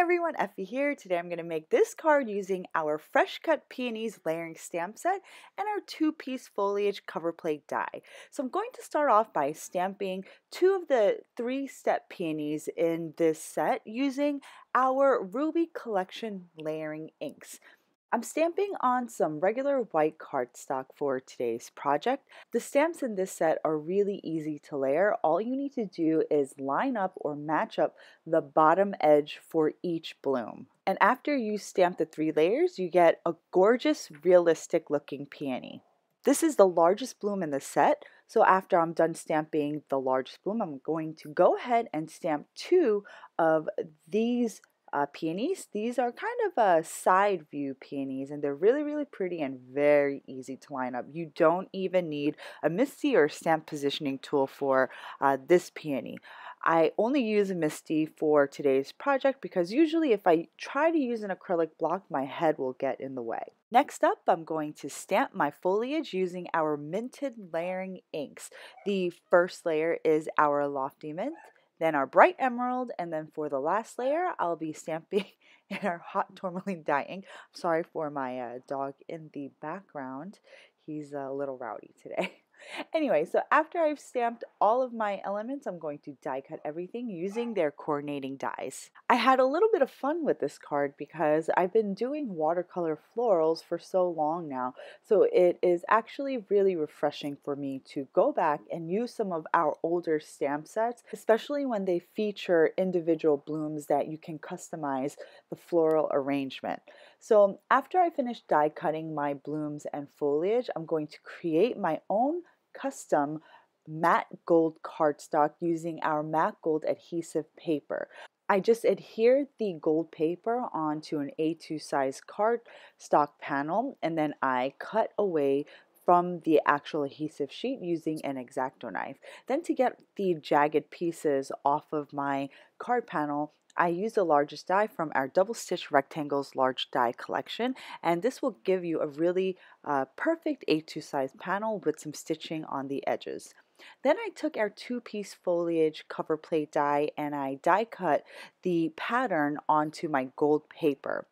everyone, Effie here. Today I'm going to make this card using our fresh cut Peonies layering stamp set and our two-piece foliage cover plate die. So I'm going to start off by stamping two of the three-step Peonies in this set using our Ruby Collection layering inks. I'm stamping on some regular white cardstock for today's project. The stamps in this set are really easy to layer. All you need to do is line up or match up the bottom edge for each bloom. And after you stamp the 3 layers, you get a gorgeous, realistic looking peony. This is the largest bloom in the set, so after I'm done stamping the largest bloom, I'm going to go ahead and stamp 2 of these peonies. These are kind of side view peonies, and they're really pretty and very easy to line up. You don't even need a MISTI or stamp positioning tool for this peony. I only use a MISTI for today's project because usually if I try to use an acrylic block, my head will get in the way. Next up, I'm going to stamp my foliage using our minted layering inks. The first layer is our Lofty Mint, then our bright emerald, and then for the last layer, I'll be stamping in our hot tourmaline dye ink. I'm sorry for my dog in the background. He's a little rowdy today. Anyway, so after I've stamped all of my elements, I'm going to die cut everything using their coordinating dies. I had a little bit of fun with this card because I've been doing watercolor florals for so long now, so it is actually really refreshing for me to go back and use some of our older stamp sets, especially when they feature individual blooms that you can customize the floral arrangement. So after I finish die cutting my blooms and foliage, I'm going to create my own custom matte gold cardstock using our matte gold adhesive paper. I just adhered the gold paper onto an A2 size cardstock panel, and then I cut away from the actual adhesive sheet using an X-Acto knife. Then to get the jagged pieces off of my card panel, I used the largest die from our Double Stitch Rectangles large die collection, and this will give you a really perfect A2 size panel with some stitching on the edges. Then I took our two-piece foliage cover plate die and I die cut the pattern onto my gold paper.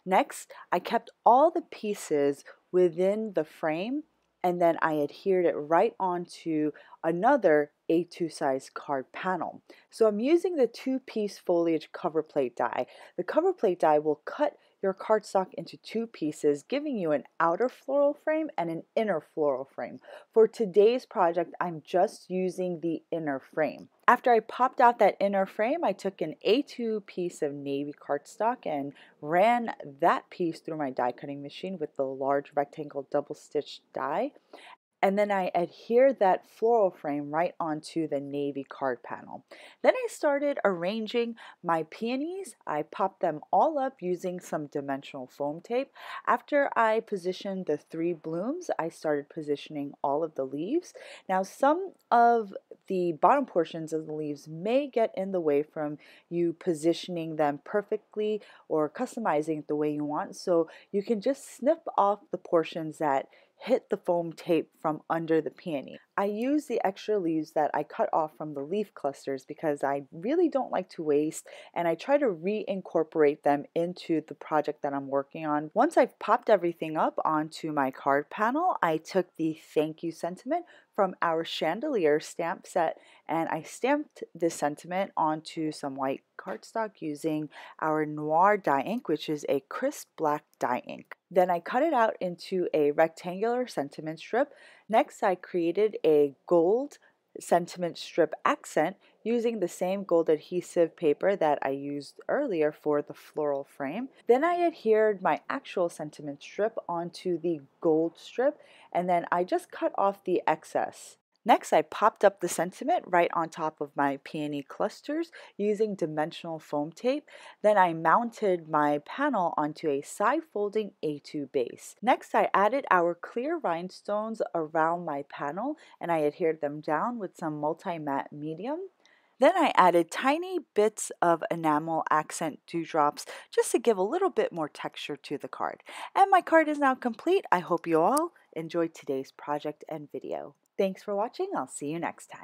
Next, I kept all the pieces within the frame, and then I adhered it right onto another A2 size card panel. So I'm using the two-piece foliage cover plate die. The cover plate die will cut your cardstock into 2 pieces, giving you an outer floral frame and an inner floral frame. For today's project, I'm just using the inner frame. After I popped out that inner frame, I took an A2 piece of navy cardstock and ran that piece through my die cutting machine with the large rectangle double stitch die. And then I adhered that floral frame right onto the navy card panel. Then I started arranging my peonies. I popped them all up using some dimensional foam tape. After I positioned the 3 blooms, I started positioning all of the leaves. Now some of the bottom portions of the leaves may get in the way from you positioning them perfectly or customizing it the way you want, so you can just snip off the portions that hit the foam tape from under the peony. I use the extra leaves that I cut off from the leaf clusters because I really don't like to waste, and I try to reincorporate them into the project that I'm working on. Once I've popped everything up onto my card panel, I took the thank you sentiment from our Chandelier stamp set and I stamped this sentiment onto some white cardstock using our Noir Dye Ink, which is a crisp black dye ink. Then I cut it out into a rectangular sentiment strip. Next, I created a gold sentiment strip accent using the same gold adhesive paper that I used earlier for the floral frame. Then I adhered my actual sentiment strip onto the gold strip, and then I just cut off the excess. Next, I popped up the sentiment right on top of my peony clusters using dimensional foam tape. Then I mounted my panel onto a side-folding A2 base. Next, I added our clear rhinestones around my panel and I adhered them down with some multi-matte medium. Then I added tiny bits of enamel accent dewdrops just to give a little bit more texture to the card. And my card is now complete. I hope you all enjoyed today's project and video. Thanks for watching. I'll see you next time.